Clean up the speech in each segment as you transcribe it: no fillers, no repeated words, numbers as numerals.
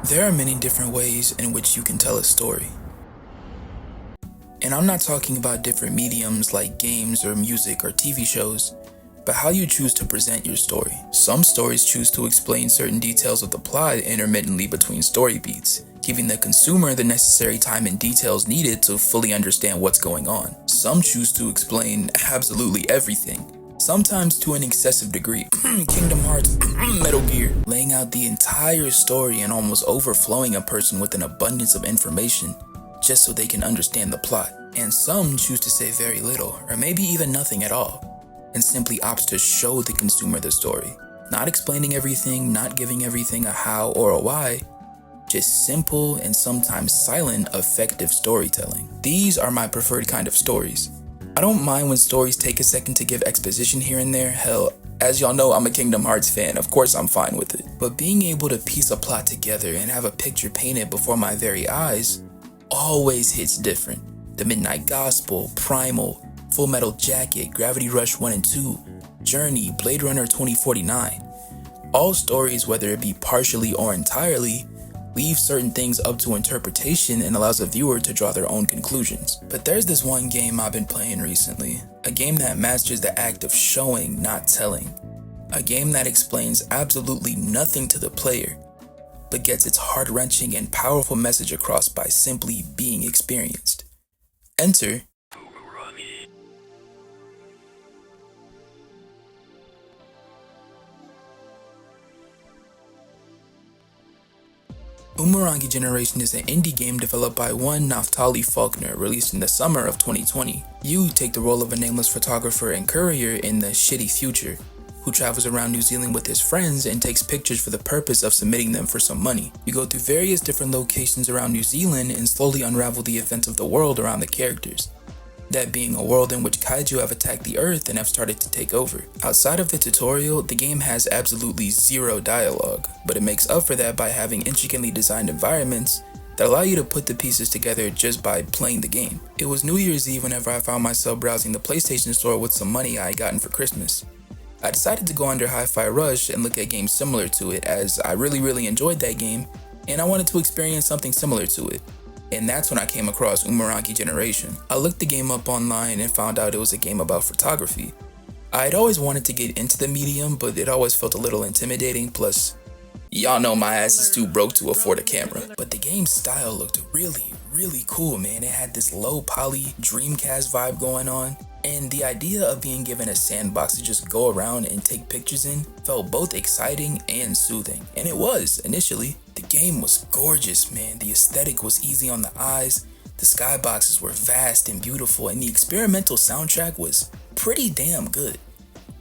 There are many different ways in which you can tell a story. And I'm not talking about different mediums like games or music or TV shows, but how you choose to present your story. Some stories choose to explain certain details of the plot intermittently between story beats, giving the consumer the necessary time and details needed to fully understand what's going on. Some choose to explain absolutely everything, sometimes to an excessive degree. Kingdom Hearts, Metal Gear, laying out the entire story and almost overflowing a person with an abundance of information just so they can understand the plot. And some choose to say very little, or maybe even nothing at all, and simply opts to show the consumer the story. Not explaining everything, not giving everything a how or a why, just simple and sometimes silent, effective storytelling. These are my preferred kind of stories. I don't mind when stories take a second to give exposition here and there. Hell, as y'all know, I'm a Kingdom Hearts fan, of course I'm fine with it. But being able to piece a plot together and have a picture painted before my very eyes always hits different. The Midnight Gospel, Primal, Full Metal Jacket, Gravity Rush 1 and 2, Journey, Blade Runner 2049. All stories, whether it be partially or entirely, leave certain things up to interpretation and allows a viewer to draw their own conclusions. But there's this one game I've been playing recently, a game that masters the act of showing, not telling. A game that explains absolutely nothing to the player, but gets its heart-wrenching and powerful message across by simply being experienced. Enter Umurangi. Umurangi Generation is an indie game developed by one Naftali Faulkner, released in the summer of 2020. You take the role of a nameless photographer and courier in the shitty future, who travels around New Zealand with his friends and takes pictures for the purpose of submitting them for some money. You go through various different locations around New Zealand and slowly unravel the events of the world around the characters. That being a world in which kaiju have attacked the earth and have started to take over. Outside of the tutorial, the game has absolutely zero dialogue, but it makes up for that by having intricately designed environments that allow you to put the pieces together just by playing the game. It was New Year's Eve whenever I found myself browsing the PlayStation Store with some money I had gotten for Christmas. I decided to go under Hi-Fi Rush and look at games similar to it, as I really enjoyed that game and I wanted to experience something similar to it. And that's when I came across Umurangi Generation. I looked the game up online and found out it was a game about photography. I had always wanted to get into the medium, but it always felt a little intimidating, plus y'all know my ass is too broke to afford a camera. But the game's style looked really cool, man. It had this low poly Dreamcast vibe going on, and the idea of being given a sandbox to just go around and take pictures in felt both exciting and soothing. And it was, initially. The game was gorgeous, man. The aesthetic was easy on the eyes, the skyboxes were vast and beautiful, and the experimental soundtrack was pretty damn good.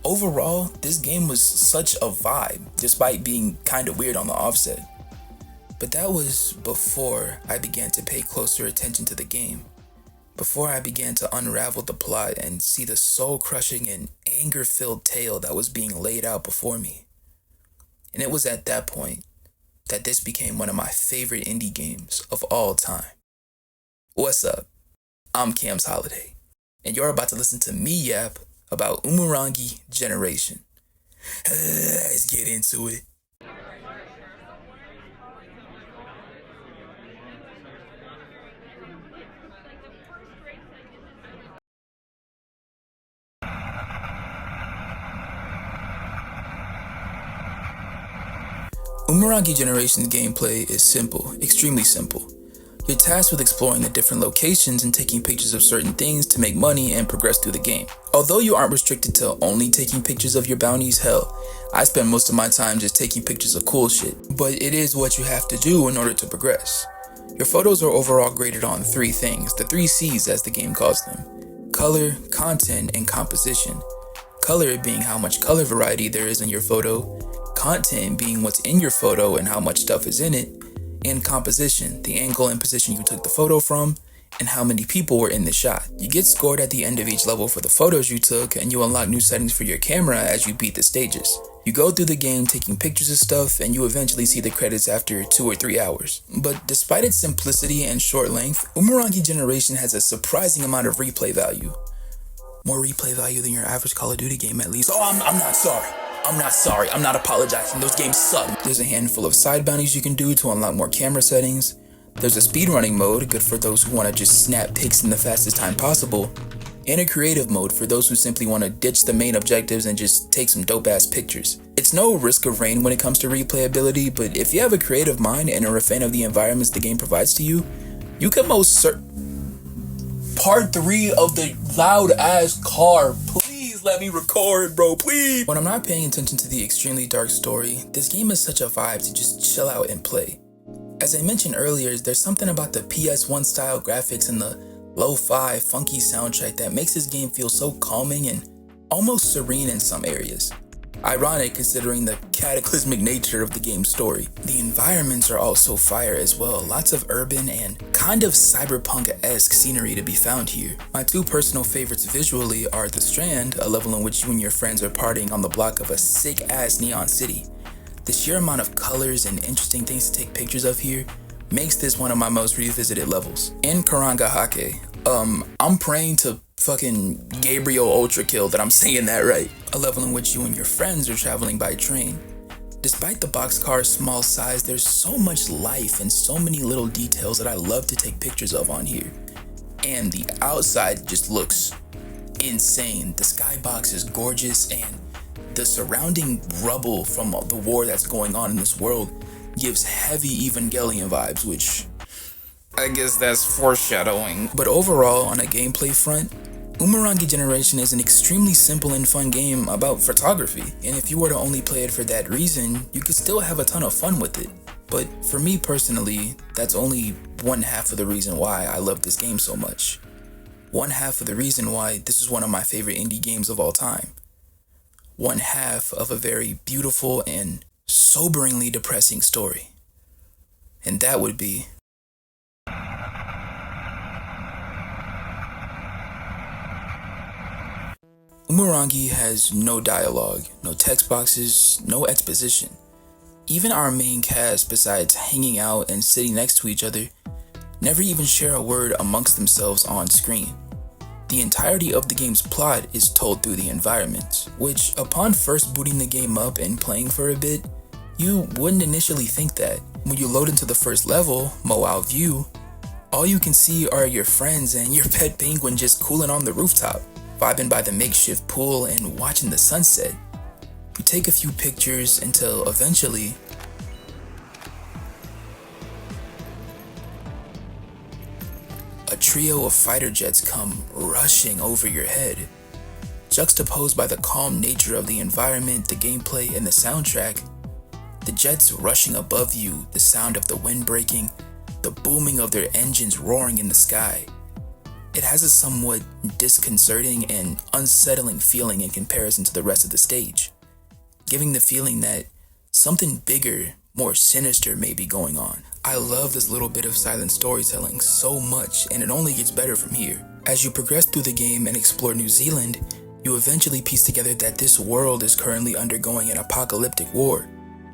Overall, this game was such a vibe, despite being kinda weird on the offset. But that was before I began to pay closer attention to the game. Before I began to unravel the plot and see the soul-crushing and anger-filled tale that was being laid out before me. And it was at that point that this became one of my favorite indie games of all time. What's up? I'm Cam's Holiday, and you're about to listen to me yap about Umurangi Generation. Let's get into it. Umurangi Generation's gameplay is simple, extremely simple. You're tasked with exploring the different locations and taking pictures of certain things to make money and progress through the game. Although you aren't restricted to only taking pictures of your bounties, hell, I spend most of my time just taking pictures of cool shit. But it is what you have to do in order to progress. Your photos are overall graded on 3 things, the 3 C's as the game calls them: color, content, and composition. Color being how much color variety there is in your photo, content being what's in your photo and how much stuff is in it, and composition, the angle and position you took the photo from, and how many people were in the shot. You get scored at the end of each level for the photos you took, and you unlock new settings for your camera as you beat the stages. You go through the game taking pictures of stuff, and you eventually see the credits after 2 or 3 hours. But despite its simplicity and short length, Umurangi Generation has a surprising amount of replay value. More replay value than your average Call of Duty game, at least. Oh, I'm not sorry. I'm not sorry, I'm not apologizing, those games suck. There's a handful of side bounties you can do to unlock more camera settings. There's a speedrunning mode, good for those who want to just snap pics in the fastest time possible. And a creative mode for those who simply want to ditch the main objectives and just take some dope ass pictures. It's no risk of rain when it comes to replayability, but if you have a creative mind and are a fan of the environments the game provides to you, you can most Part 3 of the loud ass car. Please let me record, bro, please. When I'm not paying attention to the extremely dark story, this game is such a vibe to just chill out and play. As I mentioned earlier, there's something about the PS1 style graphics and the lo-fi, funky soundtrack that makes this game feel so calming and almost serene in some areas. Ironic considering the cataclysmic nature of the game's story. The environments are also fire as well, lots of urban and kind of cyberpunk-esque scenery to be found here. My two personal favorites visually are The Strand, a level in which you and your friends are partying on the block of a sick-ass neon city. The sheer amount of colors and interesting things to take pictures of here makes this one of my most revisited levels. In Karanga Hake, I'm praying to fucking Gabriel Ultrakill that I'm saying that right. A level in which you and your friends are traveling by train. Despite the boxcar's small size, there's so much life and so many little details that I love to take pictures of on here. And the outside just looks insane. The skybox is gorgeous and the surrounding rubble from the war that's going on in this world gives heavy Evangelion vibes, which I guess that's foreshadowing. But overall, on a gameplay front, Umurangi Generation is an extremely simple and fun game about photography, and if you were to only play it for that reason, you could still have a ton of fun with it. But for me personally, that's only one half of the reason why I love this game so much. One half of the reason why this is one of my favorite indie games of all time. One half of a very beautiful and soberingly depressing story. And that would be Umurangi has no dialogue, no text boxes, no exposition. Even our main cast, besides hanging out and sitting next to each other, never even share a word amongst themselves on screen. The entirety of the game's plot is told through the environment, which upon first booting the game up and playing for a bit, you wouldn't initially think that. When you load into the first level, Moao View, all you can see are your friends and your pet penguin just cooling on the rooftop, vibing by the makeshift pool and watching the sunset. You take a few pictures until eventually a trio of fighter jets come rushing over your head. Juxtaposed by the calm nature of the environment, the gameplay, and the soundtrack, the jets rushing above you, the sound of the wind breaking, the booming of their engines roaring in the sky. It has a somewhat disconcerting and unsettling feeling in comparison to the rest of the stage, giving the feeling that something bigger, more sinister may be going on. I love this little bit of silent storytelling so much, and it only gets better from here. As you progress through the game and explore New Zealand, you eventually piece together that this world is currently undergoing an apocalyptic war,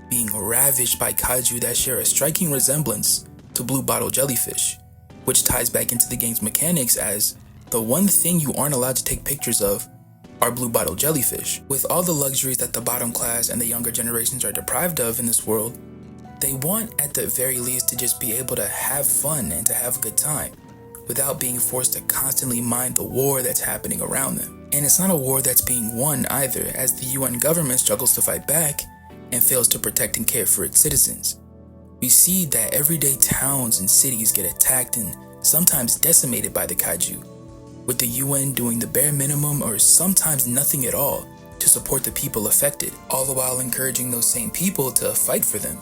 being ravaged by kaiju that share a striking resemblance to blue bottle jellyfish, which ties back into the game's mechanics as the one thing you aren't allowed to take pictures of are blue bottle jellyfish. With all the luxuries that the bottom class and the younger generations are deprived of in this world, they want at the very least to just be able to have fun and to have a good time without being forced to constantly mind the war that's happening around them. And it's not a war that's being won either, as the UN government struggles to fight back and fails to protect and care for its citizens. We see that everyday towns and cities get attacked and sometimes decimated by the kaiju, with the UN doing the bare minimum or sometimes nothing at all to support the people affected, all the while encouraging those same people to fight for them,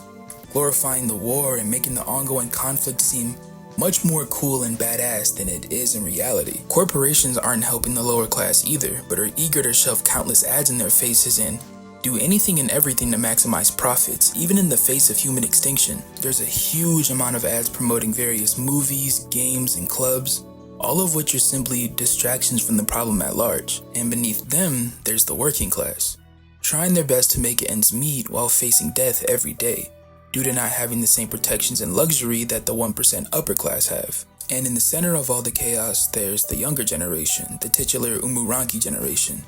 glorifying the war and making the ongoing conflict seem much more cool and badass than it is in reality. Corporations aren't helping the lower class either, but are eager to shove countless ads in their faces and do anything and everything to maximize profits, even in the face of human extinction. There's a huge amount of ads promoting various movies, games, and clubs, all of which are simply distractions from the problem at large. And beneath them, there's the working class, trying their best to make ends meet while facing death every day, due to not having the same protections and luxury that the 1% upper class have. And in the center of all the chaos, there's the younger generation, the titular Umurangi generation,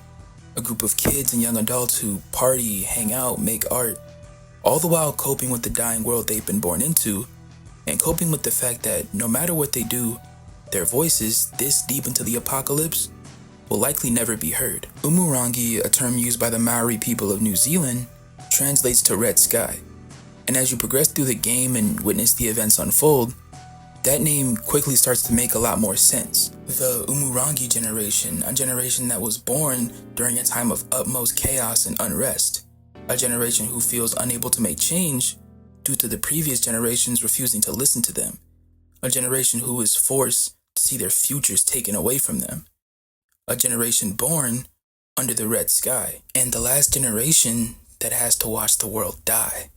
a group of kids and young adults who party, hang out, make art, all the while coping with the dying world they've been born into, and coping with the fact that no matter what they do, their voices, this deep into the apocalypse, will likely never be heard. Umurangi, a term used by the Maori people of New Zealand, translates to red sky. And as you progress through the game and witness the events unfold, that name quickly starts to make a lot more sense. The Umurangi generation, a generation that was born during a time of utmost chaos and unrest, a generation who feels unable to make change due to the previous generations refusing to listen to them, a generation who is forced to see their futures taken away from them, a generation born under the red sky, and the last generation that has to watch the world die.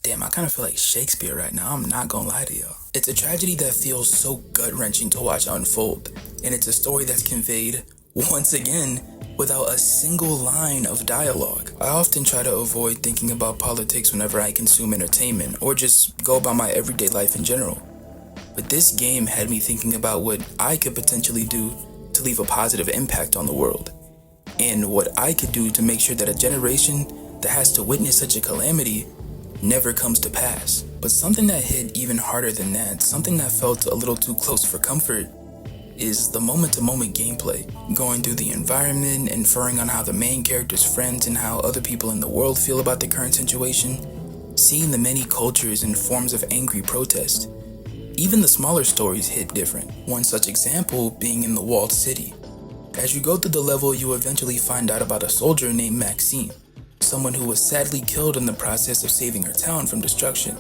Damn, I kind of feel like Shakespeare right now, I'm not gonna lie to y'all. It's a tragedy that feels so gut-wrenching to watch unfold, and it's a story that's conveyed, once again, without a single line of dialogue. I often try to avoid thinking about politics whenever I consume entertainment, or just go about my everyday life in general. But this game had me thinking about what I could potentially do to leave a positive impact on the world, and what I could do to make sure that a generation that has to witness such a calamity never comes to pass. But something that hit even harder than that, something that felt a little too close for comfort, is the moment-to-moment gameplay. Going through the environment, inferring on how the main character's friends and how other people in the world feel about the current situation, seeing the many cultures and forms of angry protest. Even the smaller stories hit different. One such example being in the walled city. As you go through the level, you eventually find out about a soldier named Maxine, someone who was sadly killed in the process of saving her town from destruction.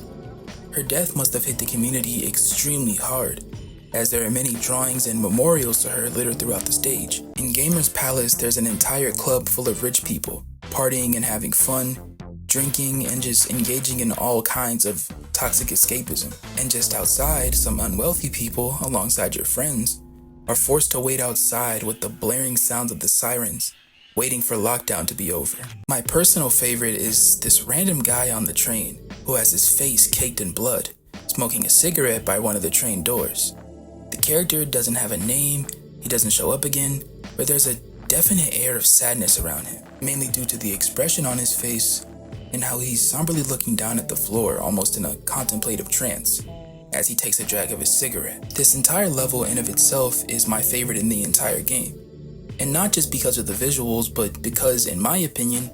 Her death must have hit the community extremely hard, as there are many drawings and memorials to her littered throughout the stage. In Gamer's Palace, there's an entire club full of rich people, partying and having fun, drinking, and just engaging in all kinds of toxic escapism. And just outside, some unwealthy people, alongside your friends, are forced to wait outside with the blaring sounds of the sirens, waiting for lockdown to be over. My personal favorite is this random guy on the train who has his face caked in blood, smoking a cigarette by one of the train doors. The character doesn't have a name, he doesn't show up again, but there's a definite air of sadness around him, mainly due to the expression on his face and how he's somberly looking down at the floor, almost in a contemplative trance, as he takes a drag of his cigarette. This entire level in of itself is my favorite in the entire game. And not just because of the visuals, but because, in my opinion,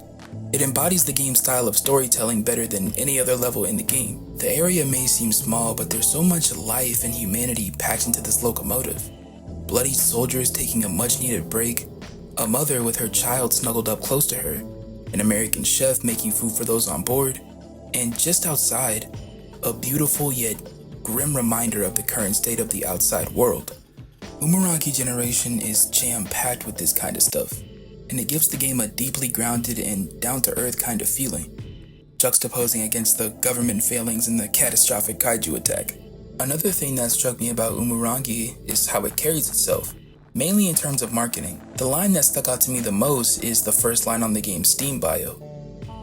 it embodies the game's style of storytelling better than any other level in the game. The area may seem small, but there's so much life and humanity packed into this locomotive. Bloody soldiers taking a much-needed break, a mother with her child snuggled up close to her, an American chef making food for those on board, and just outside, a beautiful yet grim reminder of the current state of the outside world. Umurangi Generation is jam-packed with this kind of stuff, and it gives the game a deeply grounded and down-to-earth kind of feeling, juxtaposing against the government failings and the catastrophic kaiju attack. Another thing that struck me about Umurangi is how it carries itself, mainly in terms of marketing. The line that stuck out to me the most is the first line on the game's Steam bio.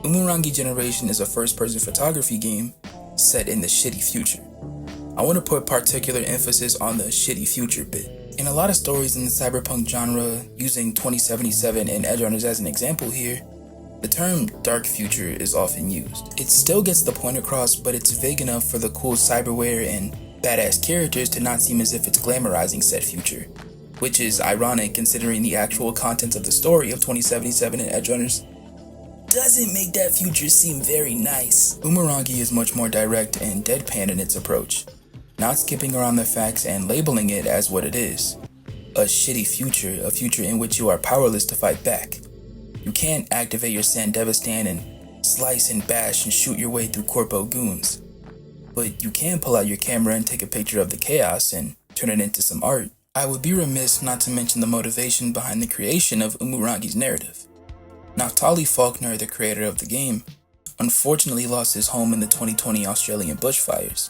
Umurangi Generation is a first-person photography game set in the shitty future. I want to put particular emphasis on the shitty future bit. In a lot of stories in the cyberpunk genre, using 2077 and Edge Runners as an example here, the term dark future is often used. It still gets the point across, but it's vague enough for the cool cyberware and badass characters to not seem as if it's glamorizing said future, which is ironic considering the actual contents of the story of 2077 and Edge Runners doesn't make that future seem very nice. Umurangi is much more direct and deadpan in its approach, not skipping around the facts and labeling it as what it is. A shitty future, a future in which you are powerless to fight back. You can't activate your Sandevistan and slice and bash and shoot your way through corpo goons. But you can pull out your camera and take a picture of the chaos and turn it into some art. I would be remiss not to mention the motivation behind the creation of Umurangi's narrative. Naftali Faulkner, the creator of the game, unfortunately lost his home in the 2020 Australian bushfires.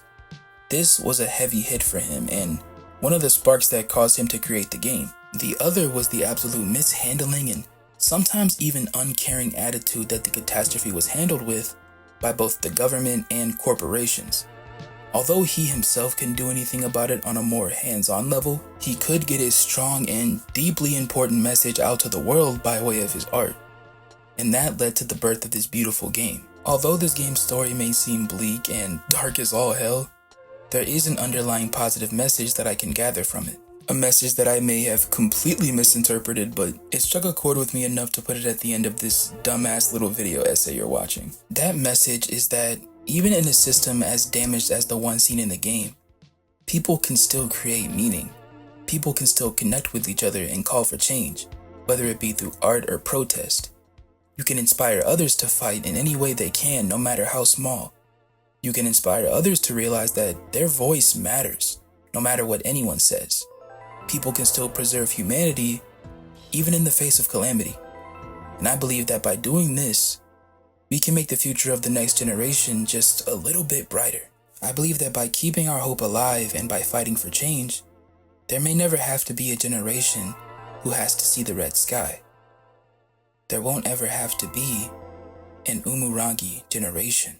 This was a heavy hit for him and one of the sparks that caused him to create the game. The other was the absolute mishandling and sometimes even uncaring attitude that the catastrophe was handled with by both the government and corporations. Although he himself couldn't do anything about it on a more hands-on level, he could get his strong and deeply important message out to the world by way of his art. And that led to the birth of this beautiful game. Although this game's story may seem bleak and dark as all hell, there is an underlying positive message that I can gather from it. A message that I may have completely misinterpreted, but it struck a chord with me enough to put it at the end of this dumbass little video essay you're watching. That message is that even in a system as damaged as the one seen in the game, people can still create meaning. People can still connect with each other and call for change, whether it be through art or protest. You can inspire others to fight in any way they can, no matter how small. You can inspire others to realize that their voice matters, no matter what anyone says. People can still preserve humanity, even in the face of calamity. And I believe that by doing this, we can make the future of the next generation just a little bit brighter. I believe that by keeping our hope alive and by fighting for change, there may never have to be a generation who has to see the red sky. There won't ever have to be an Umurangi generation.